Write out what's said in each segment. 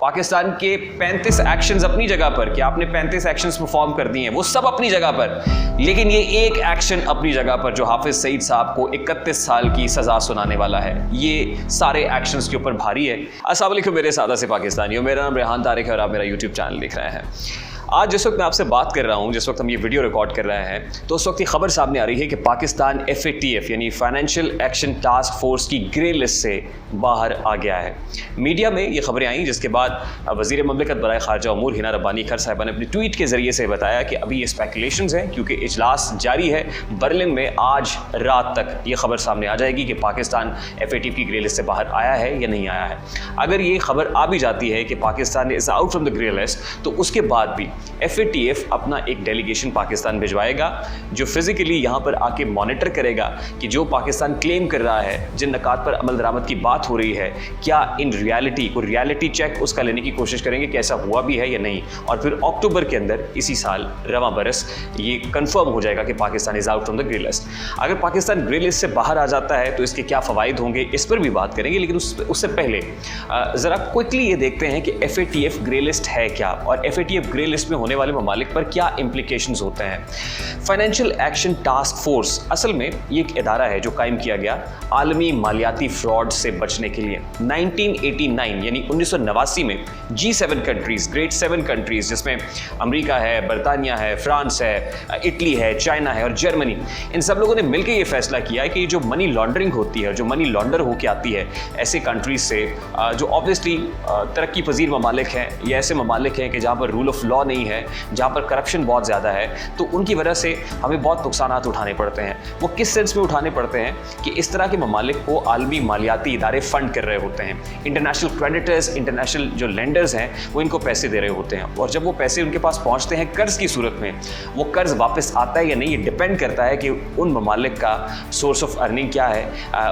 पाकिस्तान के 35 एक्शंस अपनी जगह पर, कि आपने 35 एक्शंस परफॉर्म कर दिए हैं, वो सब अपनी जगह पर, लेकिन ये एक एक्शन अपनी जगह पर जो हाफिज सईद साहब को 31 साल की सजा सुनाने वाला है, ये सारे एक्शंस के ऊपर भारी है। अस्सलाम वालेकुम मेरे सादा से पाकिस्तानियों, मेरा नाम रेहान तारिक है और आप मेरा यूट्यूब चैनल देख रहे हैं। आज जिस वक्त मैं आपसे बात कर रहा हूँ, जिस वक्त हम ये वीडियो रिकॉर्ड कर रहे हैं, तो उस वक्त ये खबर सामने आ रही है कि पाकिस्तान FATF यानी फाइनेंशियल एक्शन टास्क फोर्स की ग्रे लिस्ट से बाहर आ गया है। मीडिया में ये खबरें आई जिसके बाद वज़ीर ममलिकत बराए ख़ारजा उमूर हिना रब्बानी खर साहिबा ने अपने ट्वीट के ज़रिए से बताया कि अभी ये स्पेकुलेशंस हैं, क्योंकि इजलास जारी है बर्लिन में। आज रात तक ये खबर सामने आ जाएगी कि पाकिस्तान FATF की ग्रे लिस्ट से बाहर आया है या नहीं आया है। अगर ये खबर आ भी जाती है कि Pakistan is out from the grey list, तो उसके बाद भी FATF अपना एक डेलीगेशन पाकिस्तान भिजवाएगा जो फिजिकली यहाँ पर आके मॉनिटर करेगा कि जो पाकिस्तान क्लेम कर रहा है, जिन नकात पर अमल दरामद की बात हो रही है, क्या इन रियलिटी को रियलिटी चेक उसका लेने की कोशिश करेंगे कि ऐसा हुआ भी है या नहीं। और फिर अक्टूबर के अंदर इसी साल रवां बरस ये कंफर्म हो जाएगा कि Pakistan is out from the grey list. अगर पाकिस्तान ग्रे लिस्ट से बाहर आ जाता है तो इसके क्या फ़वाइद होंगे, इस पर भी बात करेंगे, लेकिन उससे पहले ज़रा क्विकली ये देखते हैं कि FATF ग्रे लिस्ट है क्या और FATF ग्रे लिस्ट में होने वाले ममालिक पर क्या इम्प्लीकेशंस होते हैं। फाइनेंशियल एक्शन टास्क फोर्स असल में ये एक इदारा है जो कायम किया गया आलमी मालियाती फ्रॉड से बचने के लिए। 1989 यानी 1989 में G7 कंट्रीज़, ग्रेट 7 कंट्रीज़, जिसमें अमेरिका है, बरतानिया है, फ्रांस है, इटली है, चाइना है और जर्मनी, इन सब लोगों ने मिलकर ये फैसला किया है कि जो मनी लॉन्ड्रिंग होती है, जो मनी लॉन्डर होकर आती है ऐसे कंट्रीज़ से जो ऑब्वियसली तरक्की पजीर ममालिक हैं या ऐसे ममालिक हैं कि जहाँ पर रूल ऑफ लॉ नहीं है, जहाँ पर करप्शन बहुत ज़्यादा है, तो उनकी वजह से हमें बहुत नुकसानात उठाने पड़ते हैं। वो किस सेंस में उठाने पड़ते हैं कि इस तरह के ममालिक को आलमी मालियाती इदारे फंड कर रहे होते हैं। इंटरनेशनल क्रेडिटर्स, इंटरनेशनल जो लेंडर्स हैं, वो इनको पैसे दे रहे होते हैं, और जब वो पैसे उनके पास पहुँचते हैं कर्ज़ की सूरत में, वो कर्ज़ वापस आता है या नहीं, ये डिपेंड करता है कि उन ममालिक का सोर्स ऑफ अर्निंग क्या है,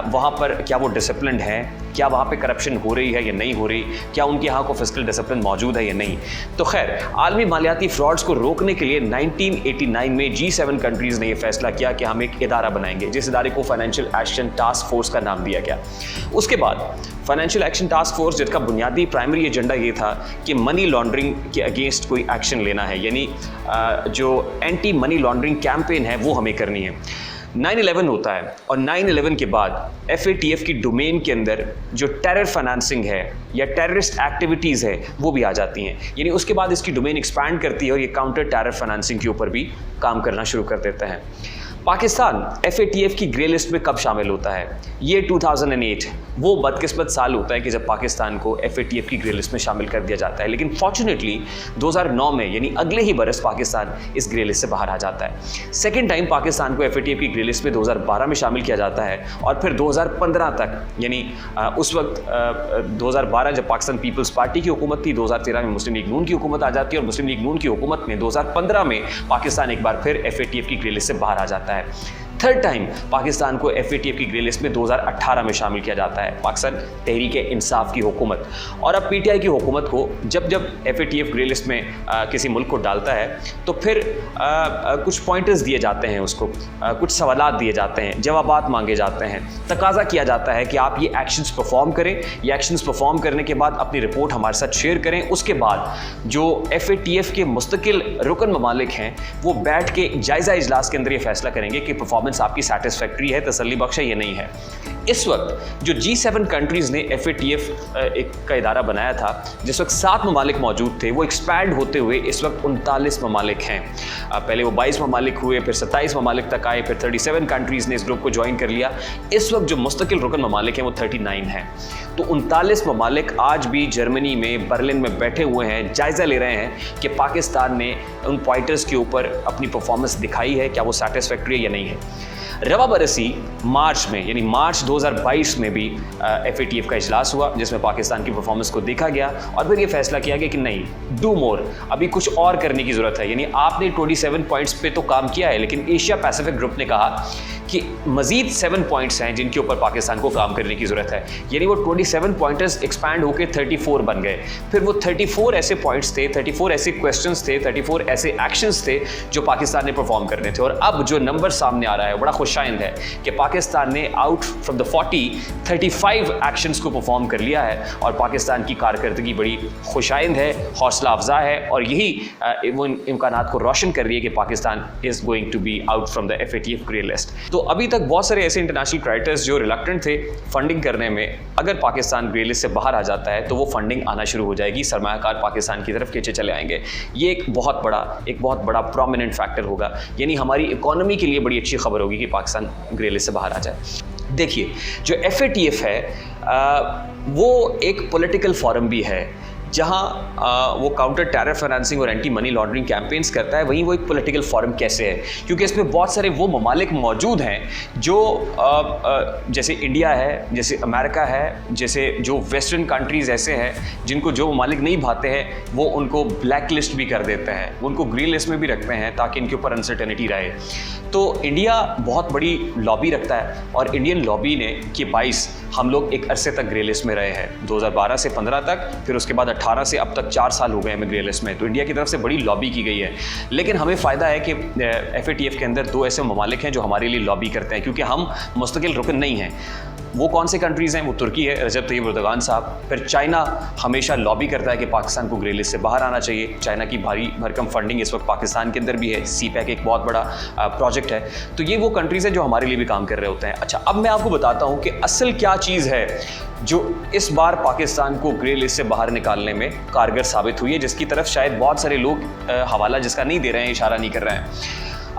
वहाँ पर क्या वो डिसिप्लिन है, क्या वहाँ पे करप्शन हो रही है या नहीं हो रही, क्या उनके यहाँ को फिस्कल डिसिप्लिन मौजूद है या नहीं। तो खैर, आलमी मालियाती फ्रॉड्स को रोकने के लिए 1989 में G7 कंट्रीज़ ने यह फैसला किया कि हम एक इदारा बनाएंगे, जिस इदारे को फाइनेंशियल एक्शन टास्क फोर्स का नाम दिया गया। उसके बाद फाइनेंशियल एक्शन टास्क फोर्स, जिसका बुनियादी प्राइमरी एजेंडा ये था कि मनी लॉन्ड्रिंग के अगेंस्ट कोई एक्शन लेना है, यानी जो एंटी मनी लॉन्ड्रिंग कैंपेन है वो हमें करनी है। 9/11 होता है और 9/11 के बाद FATF की डोमेन के अंदर जो टेरर फाइनेंसिंग है या टेररिस्ट एक्टिविटीज़ है वो भी आ जाती हैं, यानी उसके बाद इसकी डोमेन एक्सपैंड करती है और ये काउंटर टेरर फाइनेंसिंग के ऊपर भी काम करना शुरू कर देते हैं। पाकिस्तान FATF की ग्रे लिस्ट में कब शामिल होता है? ये 2008 वो बदकिस्मत साल होता है कि जब पाकिस्तान को FATF की ग्रे लिस्ट में शामिल कर दिया जाता है, लेकिन फॉर्चुनेटली 2009 में यानी अगले ही बरस पाकिस्तान इस ग्रे लिस्ट से बाहर आ जाता है। सेकेंड टाइम पाकिस्तान को FATF की ग्रे लिस्ट में 2012 में शामिल किया जाता है, और फिर 2015 तक, यानी उस वक्त 2012 जब पाकिस्तान पीपल्स पार्टी की हुकूमत थी, 2013 में मुस्लिम लीग नून की हुकूमत आ जाती है, और मुस्लिम लीग नून की हुकूमत में 2015 में पाकिस्तान एक बार फिर FATF की ग्रे लिस्ट से बाहर आ जाता है। थर्ड टाइम पाकिस्तान को FATF की ग्रे लिस्ट में 2018 में शामिल किया जाता है पाकिस्तान तहरीक इंसाफ की हुकूमत। और अब PTI की हुकूमत को जब FATF ग्रे लिस्ट में किसी मुल्क को डालता है तो फिर कुछ पॉइंटर्स दिए जाते हैं, उसको कुछ सवालात दिए जाते हैं, जवाबात मांगे जाते हैं, तकाजा किया जाता है कि आप ये एक्शंस परफॉर्म करें, ये एक्शंस परफॉर्म करने के बाद अपनी रिपोर्ट हमारे साथ शेयर करें। उसके बाद जो FATF के मुस्तकिल रुकन ममालिक हैं वो बैठ के जायज़ा इजलास के अंदर ये फैसला करेंगे कि परफॉर्मेंस आपकी सैटिस्फैक्ट्री है, तसल्ली बख्श है या नहीं है। इस वक्त जो G7 कंट्रीज़ ने FATF का इदारा बनाया था, जिस वक्त 7 ममालिक मौजूद थे, वो एक्सपैंड होते हुए इस वक्त 39 ममालिक हैं। पहले वो 22 ममालिक हुए, फिर 27 ममालिक तक आए, फिर 37 कंट्रीज़ ने इस ग्रुप को ज्वाइन कर लिया। इस वक्त जो मुस्तकिल रुकन ममालिक हैं वो 39 हैं। तो 39 ममालिक आज भी जर्मनी में, बर्लिन में बैठे हुए हैं, जायज़ा ले रहे हैं कि पाकिस्तान ने उन पॉइंटर्स के ऊपर अपनी परफॉर्मेंस दिखाई है, क्या वो सैटिस्फैक्ट्री है या नहीं है। रवा बरसी मार्च में, यानी मार्च 2022 में भी FATF का इजलास हुआ, जिसमें पाकिस्तान की परफॉर्मेंस को देखा गया और फिर ये फैसला किया गया कि नहीं, डू मोर, अभी कुछ और करने की ज़रूरत है। यानी आपने 27 पॉइंट्स पे तो काम किया है, लेकिन एशिया पैसिफिक ग्रुप ने कहा कि मज़ीद 7 पॉइंट्स हैं जिनके ऊपर पाकिस्तान को काम करने की ज़रूरत है। यानी वो 27 पॉइंटर्स एक्सपैंड होकर 34 बन गए। फिर वो 34 ऐसे पॉइंट्स थे, 34 ऐसे क्वेश्चंस थे, 34 ऐसे एक्शंस थे जो पाकिस्तान ने परफॉर्म करने थे। और अब जो नंबर सामने आ रहा है बड़ा खुशाइंद है कि पाकिस्तान ने आउट फ्रॉम द 35 एक्शंस को परफॉर्म कर लिया है और पाकिस्तान की कारकर्दगी बड़ी खुशाइंद है, हौसला अफजा है और यही वो इम्कानात को रोशन कर रही है कि Pakistan is going to be out from the FATF grey list. तो अभी तक बहुत सारे ऐसे इंटरनेशनल क्रेडिटर्स जो रिलक्टेंट थे फंडिंग करने में, अगर पाकिस्तान ग्रे लिस्ट से बाहर आ जाता है तो वो फंडिंग आना शुरू हो जाएगी, सरमायाकार पाकिस्तान की तरफ खींचे चले आएंगे। ये एक बहुत बड़ा प्रोमिनेंट फैक्टर होगा, यानी हमारी इकोनॉमी के लिए बड़ी अच्छी खबर होगी कि पाकिस्तान ग्रे लिस्ट से बाहर आ जाए। देखिए, जो FATF है वो एक पॉलिटिकल फोरम भी है जहाँ वो काउंटर टेरर फाइनेंसिंग और एंटी मनी लॉन्ड्रिंग कैंपेन्स करता है, वहीं वो एक पॉलिटिकल फोरम कैसे है, क्योंकि इसमें बहुत सारे वो ममालिक मौजूद हैं जो जैसे इंडिया है, जैसे अमेरिका है, जैसे जो वेस्टर्न कंट्रीज़ ऐसे हैं जिनको जो ममालिक नहीं भाते हैं वो उनको ब्लैक लिस्ट भी कर देते हैं, उनको ग्रीन लिस्ट में भी रखते हैं ताकि इनके ऊपर अनसर्टेनिटी रहे। तो इंडिया बहुत बड़ी लॉबी रखता है और इंडियन लॉबी ने कि 22 हम लोग एक अरसे तक ग्रे लिस्ट में रहे हैं, 2012 से 15 तक, फिर उसके बाद 18 से अब तक 4 साल हो गए हमें ग्रे लिस्ट में। तो इंडिया की तरफ से बड़ी लॉबी की गई है, लेकिन हमें फ़ायदा है कि FATF के अंदर 2 ऐसे ममालिक हैं जो हमारे लिए लॉबी करते हैं, क्योंकि हम मुस्तकिल रुकन नहीं हैं। वो कौन से कंट्रीज़ हैं? वो तुर्की है, रजब तैयब एर्दोगान साहब। फिर चाइना हमेशा लॉबी करता है कि पाकिस्तान को ग्रे लिस्ट से बाहर आना चाहिए। चाइना की भारी भरकम फंडिंग इस वक्त पाकिस्तान के अंदर भी है, CPEC एक बहुत बड़ा प्रोजेक्ट है। तो ये वो कंट्रीज़ हैं जो हमारे लिए भी काम कर रहे होते हैं। अच्छा, अब मैं आपको बताता हूँ कि असल क्या चीज़ है जो इस बार पाकिस्तान को ग्रे लिस्ट से बाहर निकालने में कारगर साबित हुई है, जिसकी तरफ शायद बहुत सारे लोग हवाला जिसका नहीं दे रहे हैं, इशारा नहीं कर रहे हैं।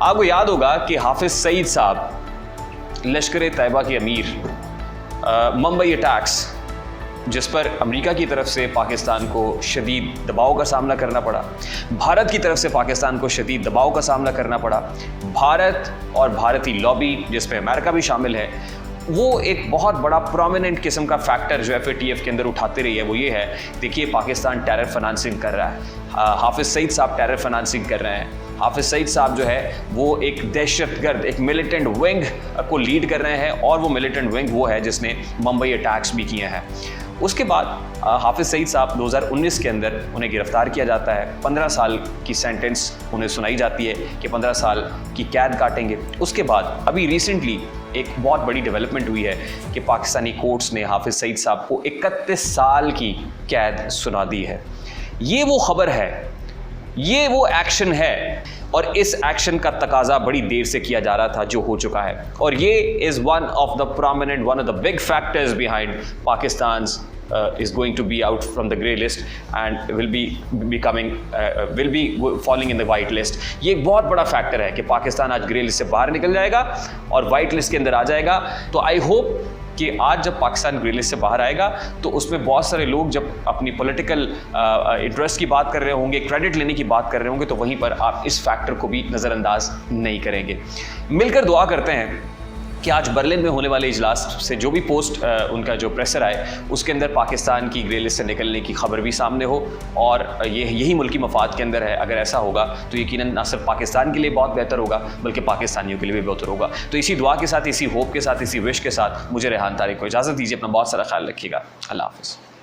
आपको याद होगा कि हाफिज़ सईद साहब, लश्कर तैयबा के अमीर, मुंबई अटैक्स जिस पर अमेरिका की तरफ से पाकिस्तान को शदीद दबाव का सामना करना पड़ा, भारत की तरफ से पाकिस्तान को शदीद दबाव का सामना करना पड़ा, भारत और भारतीय लॉबी जिस पे अमेरिका भी शामिल है, वो एक बहुत बड़ा प्रोमिनेंट किस्म का फैक्टर जो FATF के अंदर उठाते रही है वो ये है, देखिए पाकिस्तान टेरर फाइनेंसिंग कर रहा है, हाफिज़ सईद साहब टेरर फाइनेंसिंग कर रहे हैं। हाफिज़ सईद साहब जो है वो एक दहशतगर्द, एक मिलिटेंट विंग को लीड कर रहे हैं और वो मिलिटेंट विंग वो है जिसने मुंबई अटैक्स भी किए हैं। उसके बाद हाफिज़ सईद साहब 2019 के अंदर उन्हें गिरफ़्तार किया जाता है, 15 साल की सेंटेंस उन्हें सुनाई जाती है कि 15 साल की कैद काटेंगे। उसके बाद अभी रिसेंटली एक बहुत बड़ी डेवलपमेंट हुई है कि पाकिस्तानी कोर्ट्स ने हाफिज़ सईद साहब को 31 साल की कैद सुना दी है। ये वो खबर है, ये वो एक्शन है और इस एक्शन का तकाजा बड़ी देर से किया जा रहा था जो हो चुका है। और ये is one of the big factors behind Pakistan is going to be out from the grey list and will be falling in the white list। ये एक बहुत बड़ा फैक्टर है कि पाकिस्तान आज ग्रे लिस्ट से बाहर निकल जाएगा और वाइट लिस्ट के अंदर आ जाएगा। तो आई होप कि आज जब पाकिस्तान ग्रे लिस्ट से बाहर आएगा तो उसमें बहुत सारे लोग जब अपनी पॉलिटिकल इंटरेस्ट की बात कर रहे होंगे, क्रेडिट लेने की बात कर रहे होंगे, तो वहीं पर आप इस फैक्टर को भी नज़रअंदाज नहीं करेंगे। मिलकर दुआ करते हैं कि आज बर्लिन में होने वाले इजलास से जो भी पोस्ट उनका जो प्रेशर आए उसके अंदर पाकिस्तान की ग्रे लिस्ट से निकलने की खबर भी सामने हो और यही मुल्की मफाद के अंदर है। अगर ऐसा होगा तो यकीनन न सिर्फ पाकिस्तान के लिए बहुत बेहतर होगा बल्कि पाकिस्तानियों के लिए भी बेहतर होगा। तो इसी दुआ के साथ, इसी होप के साथ, इसी विश के साथ मुझे रेहान तारिक को इजाज़त दीजिए। अपना बहुत सारा ख्याल रखिएगा। अल्लाह हाफ़िज़।